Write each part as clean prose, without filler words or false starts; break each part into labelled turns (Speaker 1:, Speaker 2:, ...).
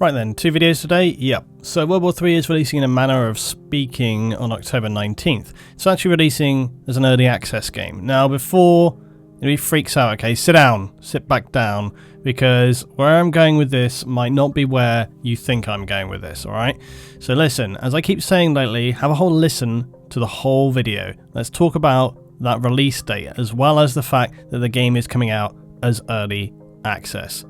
Speaker 1: Right then, 2 videos today? Yep. So WW3 is releasing in a manner of speaking on October 19th. It's actually releasing as an early access game. Now before anybody freaks out, okay, sit back down, because where I'm going with this might not be where you think I'm going with this, alright? So listen, as I keep saying lately, have a whole listen to the whole video. Let's talk about that release date, as well as the fact that the game is coming out as early access.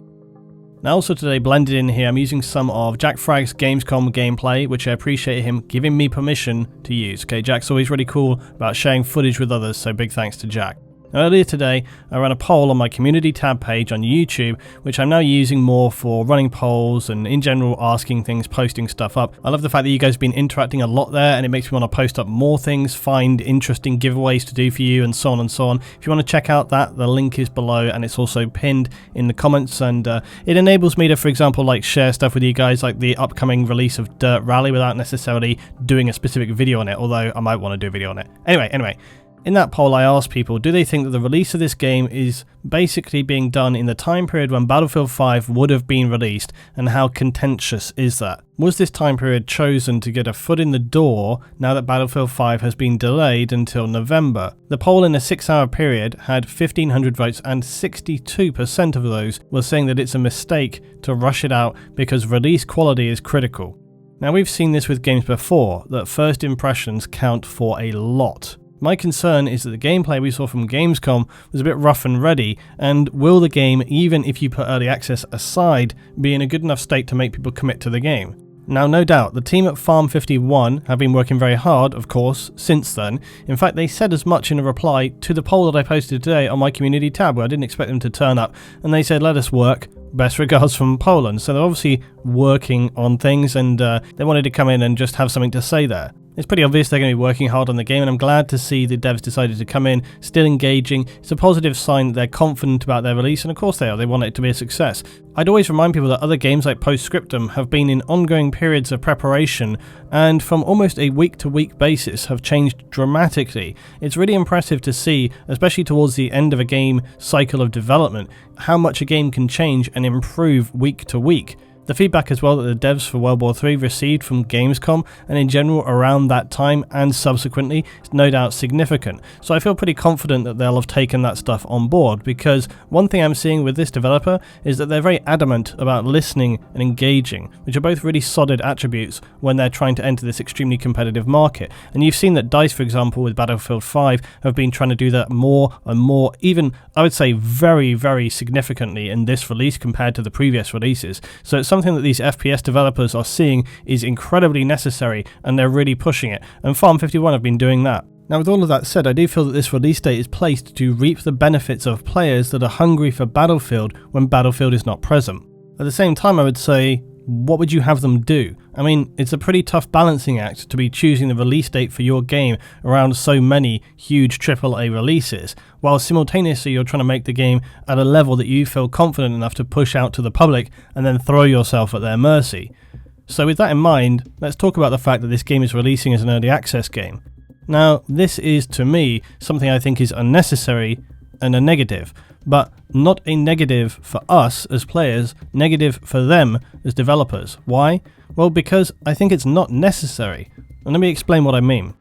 Speaker 1: Now also today, blended in here, I'm using some of Jack Fragg's Gamescom gameplay, which I appreciate him giving me permission to use. Okay, Jack's always really cool about sharing footage with others, so big thanks to Jack. Earlier today, I ran a poll on my community tab page on YouTube, which I'm now using more for running polls and in general asking things, posting stuff up. I love the fact that you guys have been interacting a lot there, and it makes me want to post up more things, find interesting giveaways to do for you, and so on and so on. If you want to check out that, the link is below and it's also pinned in the comments, and it enables me to, for example, like share stuff with you guys, like the upcoming release of Dirt Rally, without necessarily doing a specific video on it, although I might want to do a video on it. Anyway. In that poll, I asked people, do they think that the release of this game is basically being done in the time period when Battlefield 5 would have been released, and how contentious is that? Was this time period chosen to get a foot in the door now that Battlefield 5 has been delayed until November? The poll in a 6-hour period had 1,500 votes, and 62% of those were saying that it's a mistake to rush it out because release quality is critical. Now, we've seen this with games before, that first impressions count for a lot. My concern is that the gameplay we saw from Gamescom was a bit rough and ready, and will the game, even if you put early access aside, be in a good enough state to make people commit to the game? Now, no doubt, the team at Farm 51 have been working very hard, of course, since then. In fact, they said as much in a reply to the poll that I posted today on my community tab, where I didn't expect them to turn up, and they said, let us work. Best regards from Poland. So they're obviously working on things, and they wanted to come in and just have something to say there. It's pretty obvious they're going to be working hard on the game, and I'm glad to see the devs decided to come in, still engaging. It's a positive sign that they're confident about their release, and of course they are. They want it to be a success. I'd always remind people that other games like Postscriptum have been in ongoing periods of preparation, and from almost a week-to-week basis have changed dramatically. It's really impressive to see, especially towards the end of a game cycle of development, how much a game can change and improve week to week. The feedback as well that the devs for WW3 received from Gamescom and in general around that time and subsequently is no doubt significant. So I feel pretty confident that they'll have taken that stuff on board, because one thing I'm seeing with this developer is that they're very adamant about listening and engaging, which are both really solid attributes when they're trying to enter this extremely competitive market. And you've seen that DICE, for example, with Battlefield 5 have been trying to do that more and more, even I would say very, very significantly in this release compared to the previous releases. So it's something that these FPS developers are seeing is incredibly necessary, and they're really pushing it, and Farm 51 have been doing that. Now, with all of that said, I do feel that this release date is placed to reap the benefits of players that are hungry for Battlefield when Battlefield is not present. At the same time, I would say, what would you have them do? I mean, it's a pretty tough balancing act to be choosing the release date for your game around so many huge AAA releases, while simultaneously you're trying to make the game at a level that you feel confident enough to push out to the public and then throw yourself at their mercy. So with that in mind, let's talk about the fact that this game is releasing as an early access game. Now, this is, to me, something I think is unnecessary and a negative, but not a negative for us as players, negative for them as developers. Why? Well, because I think it's not necessary, and let me explain what I mean.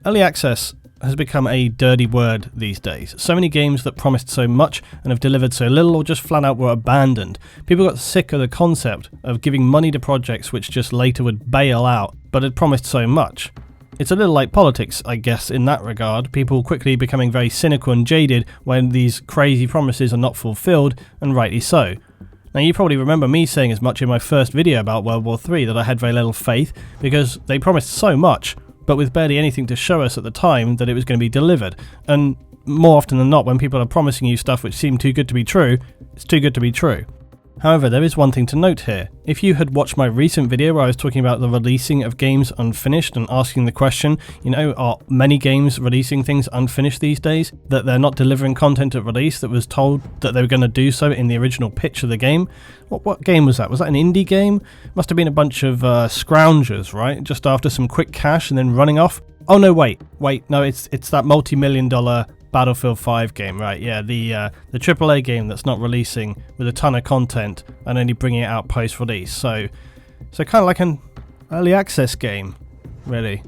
Speaker 1: Early access has become a dirty word these days. So many games that promised so much and have delivered so little, or just flat out were abandoned. People got sick of the concept of giving money to projects which just later would bail out, but had promised so much. It's a little like politics, I guess, in that regard, people quickly becoming very cynical and jaded when these crazy promises are not fulfilled, and rightly so. Now, you probably remember me saying as much in my first video about WW3 that I had very little faith, because they promised so much, but with barely anything to show us at the time that it was going to be delivered. And more often than not, when people are promising you stuff which seem too good to be true, it's too good to be true. However, there is one thing to note here. If you had watched my recent video where I was talking about the releasing of games unfinished and asking the question, are many games releasing things unfinished these days? That they're not delivering content at release that was told that they were going to do so in the original pitch of the game? What game was that? Was that an indie game? Must have been a bunch of scroungers, right? Just after some quick cash and then running off? Oh no, wait, no, it's that multi-million-dollar Battlefield 5 game, right? Yeah, the AAA game that's not releasing with a ton of content and only bringing it out post-release. So kind of like an early access game, really.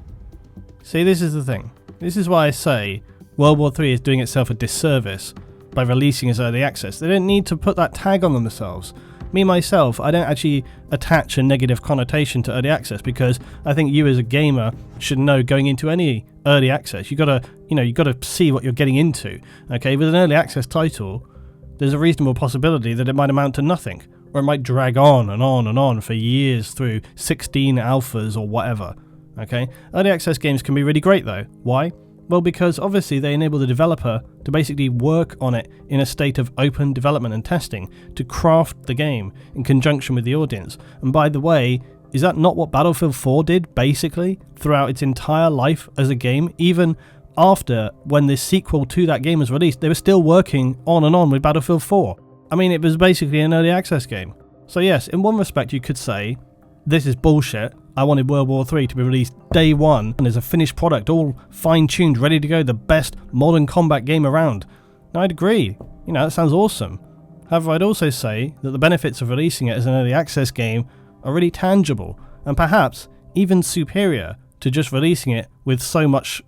Speaker 1: See, this is the thing. This is why I say World War 3 is doing itself a disservice by releasing as early access. They don't need to put that tag on themselves. Me, myself, I don't actually attach a negative connotation to early access because I think you as a gamer should know going into any early access, you gotta see what you're getting into. Okay, with an early access title, there's a reasonable possibility that it might amount to nothing, or it might drag on and on and on for years through 16 alphas or whatever. Okay, early access games can be really great though. Why? Well, because obviously they enable the developer to basically work on it in a state of open development and testing to craft the game in conjunction with the audience. And by the way, is that not what Battlefield 4 did, basically, throughout its entire life as a game? Even after, when the sequel to that game was released, they were still working on and on with Battlefield 4. I mean, it was basically an early access game. So yes, in one respect you could say, this is bullshit. I wanted World War 3 to be released day one and as a finished product, all fine-tuned, ready to go, the best modern combat game around. Now, I'd agree. That sounds awesome. However, I'd also say that the benefits of releasing it as an early access game are really tangible and perhaps even superior to just releasing it with so much,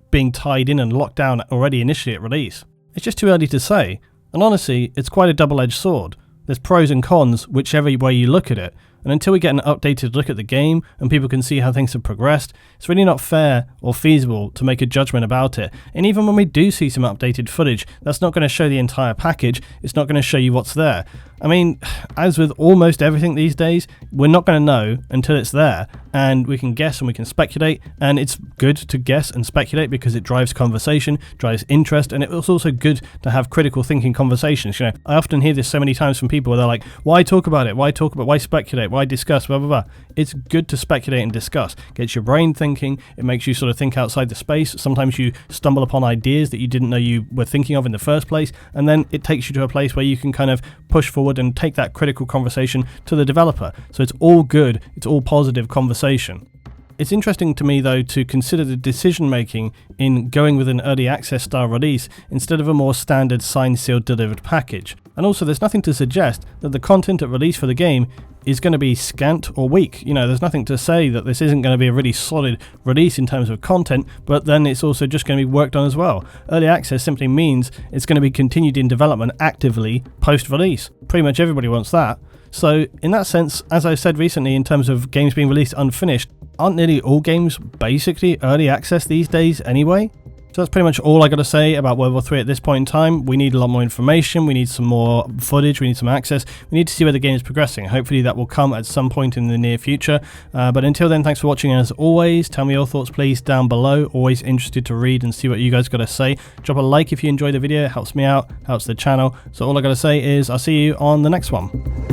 Speaker 1: being tied in and locked down already initially at release. It's just too early to say. And honestly, it's quite a double-edged sword. There's pros and cons whichever way you look at it. And until we get an updated look at the game and people can see how things have progressed, it's really not fair or feasible to make a judgment about it. And even when we do see some updated footage, that's not going to show the entire package, it's not going to show you what's there. I mean, as with almost everything these days, we're not going to know until it's there, and we can guess and we can speculate, and it's good to guess and speculate because it drives conversation, drives interest, and it's also good to have critical thinking conversations. I often hear this so many times from people where they're like, why talk about it? Why speculate? Why discuss? Blah, blah, blah. It's good to speculate and discuss. Gets your brain thinking, it makes you sort of think outside the space. Sometimes you stumble upon ideas that you didn't know you were thinking of in the first place, and then it takes you to a place where you can kind of push forward and take that critical conversation to the developer. So it's all good, it's all positive conversation. It's interesting to me though to consider the decision making in going with an early access style release instead of a more standard signed, sealed, delivered package. And also there's nothing to suggest that the content at release for the game is going to be scant or weak. There's nothing to say that this isn't going to be a really solid release in terms of content, but then it's also just going to be worked on as well. Early access simply means it's going to be continued in development actively post-release. Pretty much everybody wants that. So in that sense, as I said recently in terms of games being released unfinished, aren't nearly all games basically early access these days anyway? So that's pretty much all I got to say about World War 3 at this point in time. We need a lot more information, we need some more footage, we need some access, we need to see where the game is progressing. Hopefully that will come at some point in the near future. But until then, thanks for watching as always. Tell me your thoughts please down below. Always interested to read and see what you guys got to say. Drop a like if you enjoyed the video, it helps me out, helps the channel. So all I got to say is I'll see you on the next one.